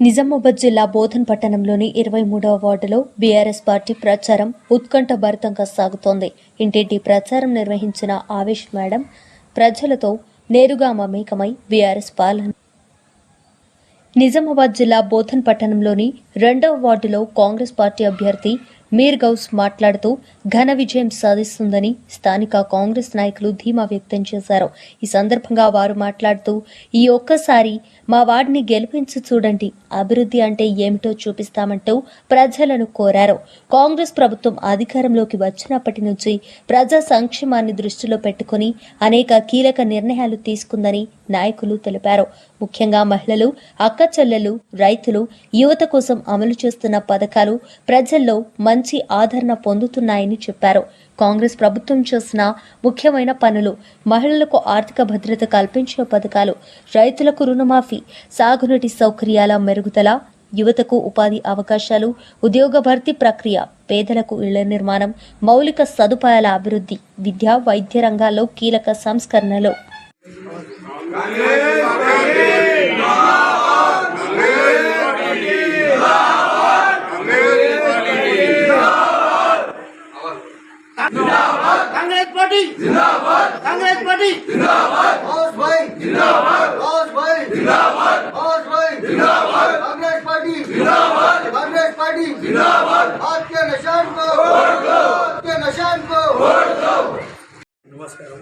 నిజామాబాద్ జిల్లా బోధన్ పట్టణంలోని 23వ వార్డులో బీఆర్ఎస్ పార్టీ ప్రచారం ఉత్కంఠభరితంగా సాగుతోంది. ఇంటింటి ప్రచారం నిర్వహించిన ఆవేశ్ మేడం ప్రజలతో నేరుగా మమేకమై బీఆర్ఎస్ పాలన. నిజామాబాద్ జిల్లా బోధన్ పట్టణంలోని 2వ వార్డులో కాంగ్రెస్ పార్టీ అభ్యర్థి మీర్ గౌస్ మాట్లాడుతూ ఘన విజయం సాధిస్తుందని స్థానిక కాంగ్రెస్ నాయకులు ధీమా వ్యక్తం చేశారు. ఈ సందర్భంగా వారు మాట్లాడుతూ ఈ ఒక్కసారి మా వార్డుని గెలిపించి చూడండి, అభివృద్ధి అంటే ఏమిటో చూపిస్తామంటూ ప్రజలను కోరారు. కాంగ్రెస్ ప్రభుత్వం అధికారంలోకి వచ్చినప్పటి నుంచి ప్రజా సంక్షేమాన్ని దృష్టిలో పెట్టుకుని అనేక కీలక నిర్ణయాలు తీసుకుందని నాయకులు తెలిపారు. ముఖ్యంగా మహిళలు, అక్క చెల్లెలు, రైతులు, యువత కోసం అమలు చేస్తున్న పథకాలు ప్రజల్లో మంచి ఆదరణ పొందుతున్నాయని చెప్పారు. కాంగ్రెస్ ప్రభుత్వం చేసిన ముఖ్యమైన పనులు మహిళలకు ఆర్థిక భద్రత కల్పించే పథకాలు, రైతులకు రుణమాఫీ, సాగునీటి సౌకర్యాల మెరుగుదల, యువతకు ఉపాధి అవకాశాలు, ఉద్యోగ భర్తీ ప్రక్రియ, పేదలకు ఇళ్ల నిర్మాణం, మౌలిక సదుపాయాల అభివృద్ధి, విద్య, వైద్య రంగాల్లో కీలక సంస్కరణలు. कांग्रेस पार्टी जिंदाबाद, कांग्रेस पार्टी जिंदाबाद, घोष भाई जिंदाबाद, घोष भाई जिंदाबाद, घोष भाई जिंदाबाद, कांग्रेस पार्टी जिंदाबाद, कांग्रेस पार्टी जिंदाबाद, हाथ के निशान को वोट दो, हाथ के निशान को वोट दो। నమస్కారం.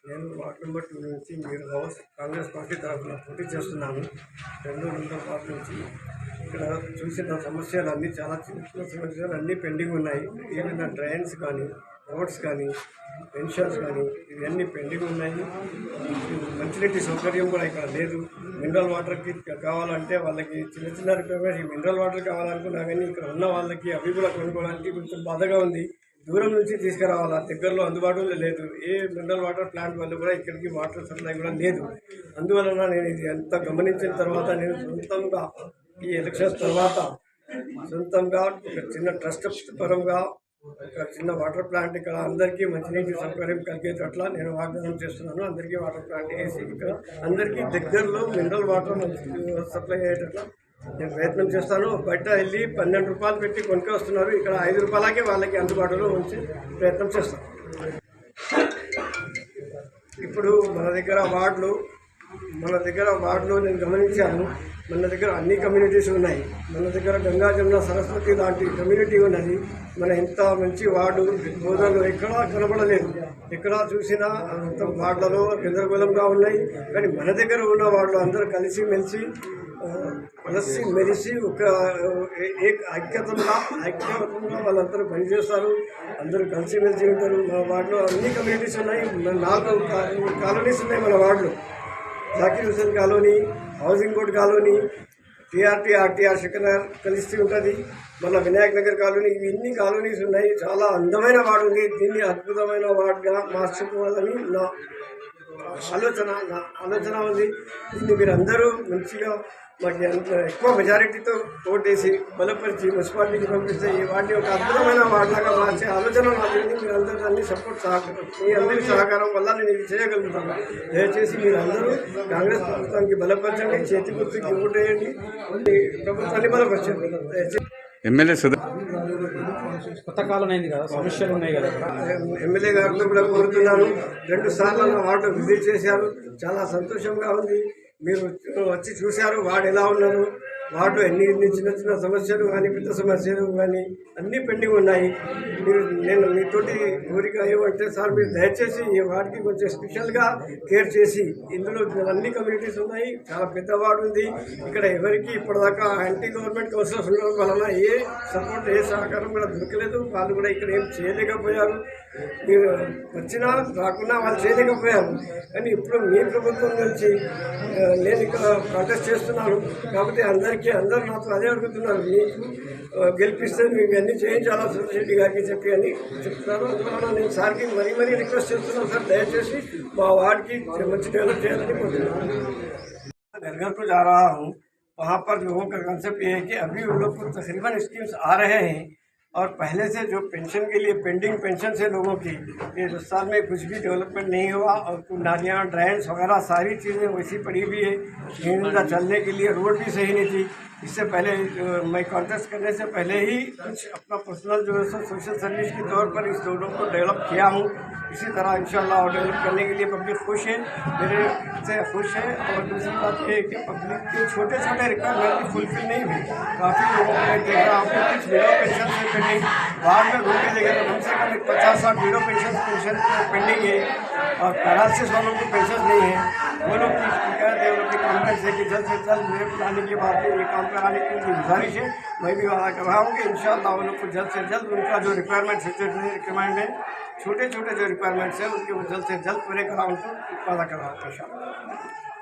నేను వార్డు నెంబర్ 2 నుంచి మీర్ గౌస్ కాంగ్రెస్ పార్టీ తరఫున పోటీ చేస్తున్నాను. 2 వార్డు నుంచి ఇక్కడ చూసిన సమస్యలన్నీ చాలా చిన్న సమస్యలు అన్నీ పెండింగ్ ఉన్నాయి. ఏమైనా డ్రైన్స్ కానీ, రోడ్స్ కానీ, పెన్షన్స్ కానీ ఇవన్నీ పెండింగ్ ఉన్నాయి. మంచినీటి సౌకర్యం కూడా ఇక్కడ లేదు. మినరల్ వాటర్కి కావాలంటే వాళ్ళకి చిన్న చిన్న రిక్వైర్మెంట్ మినరల్ వాటర్ కావాలనుకున్నా కానీ ఇక్కడ ఉన్న వాళ్ళకి అవి కూడా కొనుక్కోవడానికి కొంచెం బాధగా ఉంది. దూరం నుంచి తీసుకురావాలా, దగ్గరలో అందుబాటులో లేదు. ఏ మినరల్ వాటర్ ప్లాంట్ వల్ల కూడా ఇక్కడికి వాటర్ సప్లై కూడా లేదు. అందువలన నేను ఇది ఎంత గమనించిన తర్వాత నేను సొంతంగా ఈ ఎలక్షన్స్ తర్వాత సొంతంగా ఒక చిన్న ట్రస్ట్ పరంగా ఒక చిన్న వాటర్ ప్లాంట్ ఇక్కడ అందరికీ మంచినీటి సౌకర్యం కలిగేటట్లా నేను వాగ్దానం చేస్తున్నాను. అందరికీ వాటర్ ప్లాంట్ వేసి ఇక్కడ అందరికీ దగ్గరలో మినరల్ వాటర్ సప్లై అయ్యేటట్లా నేను ప్రయత్నం చేస్తాను. బయట వెళ్ళి 12 రూపాయలు పెట్టి కొనుక్కు వస్తున్నారు. ఇక్కడ 5 రూపాయలకే వాళ్ళకి అందుబాటులో ఉంచి ప్రయత్నం చేస్తాను. ఇప్పుడు మన దగ్గర వార్డులో నేను గమనించాను. మన దగ్గర అన్ని కమ్యూనిటీస్ ఉన్నాయి. మన దగ్గర గంగా జమున సరస్వతి లాంటి కమ్యూనిటీ ఉన్నది. మన ఇంత మంచి వార్డు బోధనలో ఎక్కడా కనబడలేదు. ఎక్కడ చూసినా అంత వార్డులలో గందరగోళంగా ఉన్నాయి. కానీ మన దగ్గర ఉన్న వాళ్ళు అందరూ కలిసి మెలిసి ఒక ఐక్యతంగా వాళ్ళందరూ పనిచేస్తారు. అందరూ కలిసిమెలిసి ఉంటారు. మన వార్డులో అన్ని కమ్యూనిటీస్ ఉన్నాయి. 4 కాలనీస్ ఉన్నాయి మన వార్డులో. Zakir Hussain colony, housing board colony, TRT, RTR Shikhar కలిసి ఉంటుంది. మళ్ళీ వినాయక్ నగర్ కాలనీ, ఇన్ని కాలనీస్ ఉన్నాయి. చాలా అందమైన వార్డు ఉంది. దీన్ని అద్భుతమైన వార్డుగా మార్చుకోవాలని నా ఆలోచన ఉంది. దీన్ని మీరు అందరూ మంచిగా మాకు ఎక్కువ మెజారిటీతో ఓటేసి బలపరిచి మున్సిపాలిటీకి పంపిస్తే ఈ వాటిని ఒక అద్భుతమైన వార్డులాగా మార్చే ఆలోచన నాకు మీరు అందరూ అన్ని సహకారం మీ అందరి సహకారం వల్ల నేను ఇది చేయగలుగుతాను. దయచేసి మీరు అందరూ కాంగ్రెస్ ప్రభుత్వానికి బలపరచండి, చేతి గుర్తుకి ఓటేయండి, ప్రభుత్వాన్ని బలపరచండి. దయచేసి కొత్త కాలం అయింది కదా, సమస్యలు ఉన్నాయి కదా. ఎమ్మెల్యే గారితో కూడా కోరుతున్నాను. 2 సార్లు వార్డు విజిట్ చేశారు. చాలా సంతోషంగా ఉంది. మీరు వచ్చి చూశారు వార్డు ఎలా ఉన్నారు. వార్డు ఎన్ని చిన్న చిన్న సమస్యలు కానీ పెద్ద సమస్యలు కానీ అన్నీ పెండింగ్ ఉన్నాయి. నేను మీతోటి కోరిక ఏమంటే సార్, మీరు దయచేసి ఈ వార్డుకి కొంచెం స్పెషల్గా కేర్ చేసి, ఇందులో అన్ని కమ్యూనిటీస్ ఉన్నాయి. చాలా పెద్ద వార్డు ఉంది. ఇక్కడ ఎవరికి ఇప్పటిదాకా యాంటీ గవర్నమెంట్ కౌన్సిలర్స్ ఉండడం వలన ఏ సపోర్ట్, ఏ సహకారం కూడా దొరకలేదు. వాళ్ళు కూడా ఇక్కడ ఏం చేయలేకపోయారు. మీరు వచ్చినా రాకున్నా వాళ్ళు చేయలేకపోయారు. కానీ ఇప్పుడు మీ ప్రభుత్వం నుంచి నేను ఇక్కడ ప్రొటెస్ట్ చేస్తున్నాను. కాబట్టి అందరూ నాతో అదే అడుగుతున్నారు, మీకు గెలిపిస్తే మీకు అన్నీ చేయించాలా సొసైటీ గారికి చెప్పి అని చెప్తున్నారు. అందువల్ల నేను సార్కి మరీ రిక్వెస్ట్ చేస్తున్నాను. సార్ దయచేసి మా వార్డుకి మంచి డెవలప్ చేయాలని కోరుతున్నాను. घर घर को जा रहा हूँ. वहाँ पर लोगों का कंसेप्ट ये है कि अभी उन लोग को तकरीबन स्कीम्स आ रहे हैं और पहले से जो पेंशन के लिए पेंडिंग पेंशन है लोगों की, ये 10 साल में कुछ भी डेवलपमेंट नहीं हुआ और नालियाँ, ड्रेन्स वगैरह सारी चीज़ें वैसी पड़ी हुई है। चलने के लिए रोड भी सही नहीं थी। इससे पहले मैं कॉन्टेस्ट करने से पहले ही कुछ अपना पर्सनल जो है सोशल सर्विस के तौर पर इस दोनों को डेवलप किया हूँ। इसी तरह इंशाल्लाह और डेवलप करने के लिए पब्लिक खुश है, मेरे से खुश है। और दूसरी बात ये है कि पब्लिक के छोटे छोटे रिक्वायरमेंट भी फुलफिल नहीं हुई। काफ़ी लोगों को मैं देख रहा हूँ कि कुछ विडो पेंशन से पेंडिंग, बाहर में घूम के देखे तो कम से कम 50-60 विडो पेंशन पेंडिंग है और पैरालिसिस वालों को पेंशन नहीं है। वो लोग की शिकायत है, उनकी कॉन्फ्रेंस है कि जल्द से जल्द मेरे बुलाने के बाद ये काम कराने की उनकी गुजारिश है। मैं भी वादा कर रहा हूँ कि इंशाअल्लाह वो लोग को जल्द से जल्द उनका जो रिक्वायरमेंट्स रिक्वायरमेंट है, छोटे छोटे जो रिक्वायरमेंट्स हैं उनके वो जल्द से जल्द पूरे कराऊँ, उनको वादा कर रहा हूँ इंशाअल्लाह।